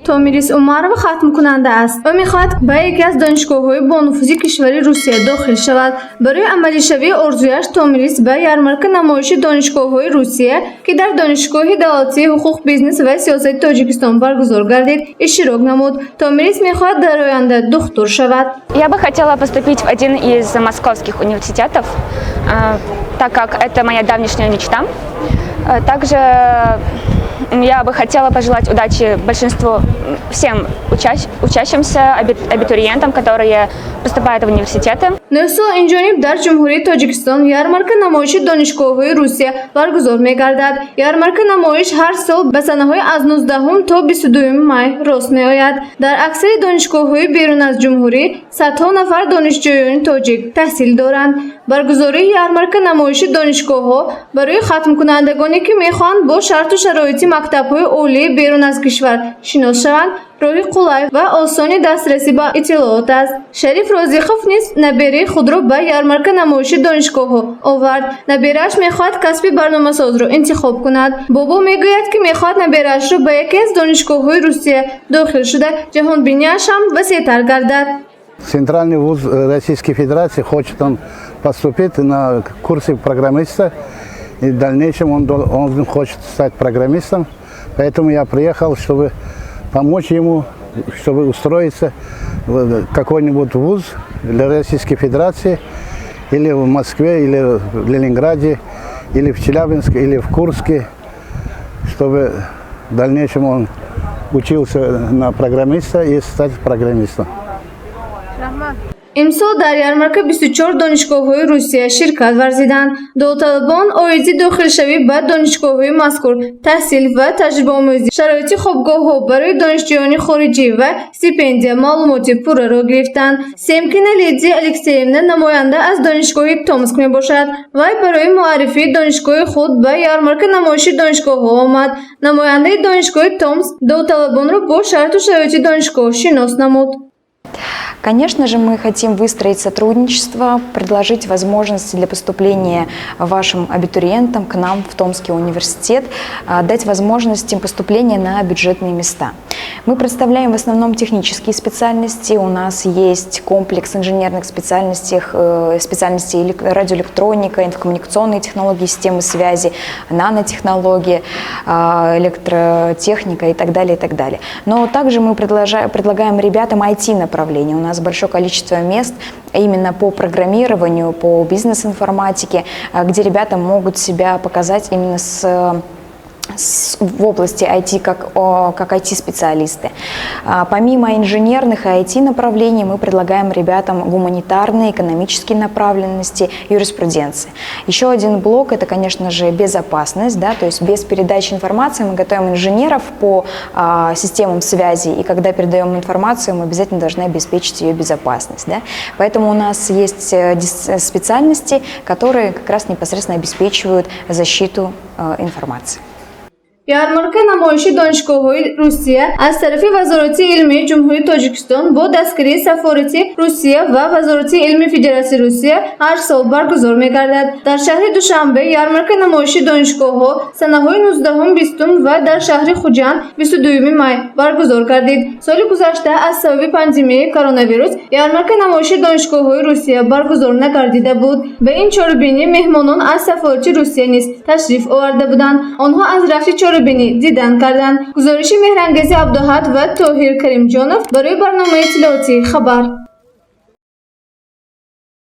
تومیریس عمرو ختم‌کننده است و می‌خواهد به یکی از دانشگاه‌های با نفوذ کشور روسیه داخل شود. برای عملی شوی آرزویش تومیریس به یارمارکا-نمایشی دانشگاه‌های روسیه که در دانشگاه دولتی حقوق بیزنس و سیاست تاجیکستان برگزار گردید иштирок намуд. تومیریس می‌خواهد در آینده دکتر شود. Я бы хотела поступить в один из московских университетов, так как это моя давнишняя мечта. Также я бы хотела пожелать удачи всем учащимся абитуриентам, которые поступают в университеты. نوسو اینجانب در جمهوری تاجیکستان ярмарка-намоиши Донишгоҳҳои Русия баргузор мегардад. ярмарка-намоиш ҳар сол ба санаҳои аз 19 то 22 май рост меояд. дар аксари донишгоҳҳои берун аз ҷумҳурӣ садҳо нафар донишҷӯёни тоҷик таҳсил доранд. баргузории ярмарка-намоиши донишгоҳҳо барои хатмкунандагоне ки мехоҳанд бо шарту шароити мактабҳои олии берун аз кишвар шинос шаванд, роҳи қулай ва осони дастрасӣ ба иттилоот аст. Шариф Розихов низ набераи худро ба ярмарка-намоиши донишгоҳҳо овард. Наберааш мехоҳад касби барномасозро интихоб кунад. бобо мегӯяд ки мехоҳад набераашро ба яке аз донишгоҳҳои Русия дохил шуда ҷаҳонбиниаш ҳам васеътар гардад. Центральный вуз Российской Федерации хочет он поступить на курсы программиста, и в дальнейшем он хочет стать программистом. Поэтому я приехал, чтобы помочь ему, чтобы устроиться в какой-нибудь вуз для Российской Федерации, или в Москве, или в Ленинграде, или в Челябинске, или в Курске, чтобы в дальнейшем он учился на программиста и стать программистом. имсол дар ярмарка 24 донишгоҳҳои Русия ширкат варзиданд. довталабон оиди дохилшавӣ ба донишгоҳҳои мазкур, таҳсил ва таҷрибаомӯзӣ, шароити хобгоҳҳо барои донишҷӯёни хориҷӣ ва стипендия, маълумоти пурраро гирифтанд. Семкина Лидия Алексеевна намоянда аз донишгоҳи Томск мебошад. Вай барои муаррифии донишгоҳи худ ба ярмарка-намоиши донишгоҳҳо омад. намояндаи донишгоҳи Томск довталабонро бо шарту шароити донишгоҳ шинос намуд. Конечно же, мы хотим выстроить сотрудничество, предложить возможности для поступления вашим абитуриентам к нам в Томский университет, дать возможность им поступления на бюджетные места. Мы представляем в основном технические специальности. У нас есть комплекс инженерных специальностей радиоэлектроника, инфокоммуникационные технологии, системы связи, нанотехнологии, электротехника и так далее, и так далее. Но также мы предлагаем ребятам IT-направление. У нас большое количество мест именно по программированию, по бизнес-информатике, где ребята могут себя показать именно в области IT как IT-специалисты. Помимо инженерных и IT-направлений мы предлагаем ребятам гуманитарные, экономические направленности, юриспруденции. Еще один блок – это, конечно же, безопасность, да, то есть без передачи информации мы готовим инженеров по системам связи, и когда передаем информацию, мы обязательно должны обеспечить ее безопасность. Да. Поэтому у нас есть специальности, которые как раз непосредственно обеспечивают защиту информации. ярмарка-намоиши Донишгоҳҳои Русия аз тарафи Вазорати илмии Ҷумҳурии Тоҷикистон бо дастгирии Сафорати Русия ва Вазорати илми Федератсияи Русия ҳар сол баргузор мегардад. дар шаҳри Душанбе ярмарка-намоиши донишгоҳҳо санаҳои 19-20 ва дар шаҳри Хуҷанд 22 май баргузор гардид. соли гузашта аз сабаби пандемияи коронавирус ярмарка-намоиши Донишгоҳҳои Русия баргузор нагардида буд. ба ин чорабинӣ меҳмонон аз Сафорати Русия низ ташриф оварда буданд. онҳо аз рафти чорабинӣ дидан карданд. гузориши Меҳрангези Абдуаҳад ва Тоҳир Каримҷонов барои барномаи иттилоотӣ хабар.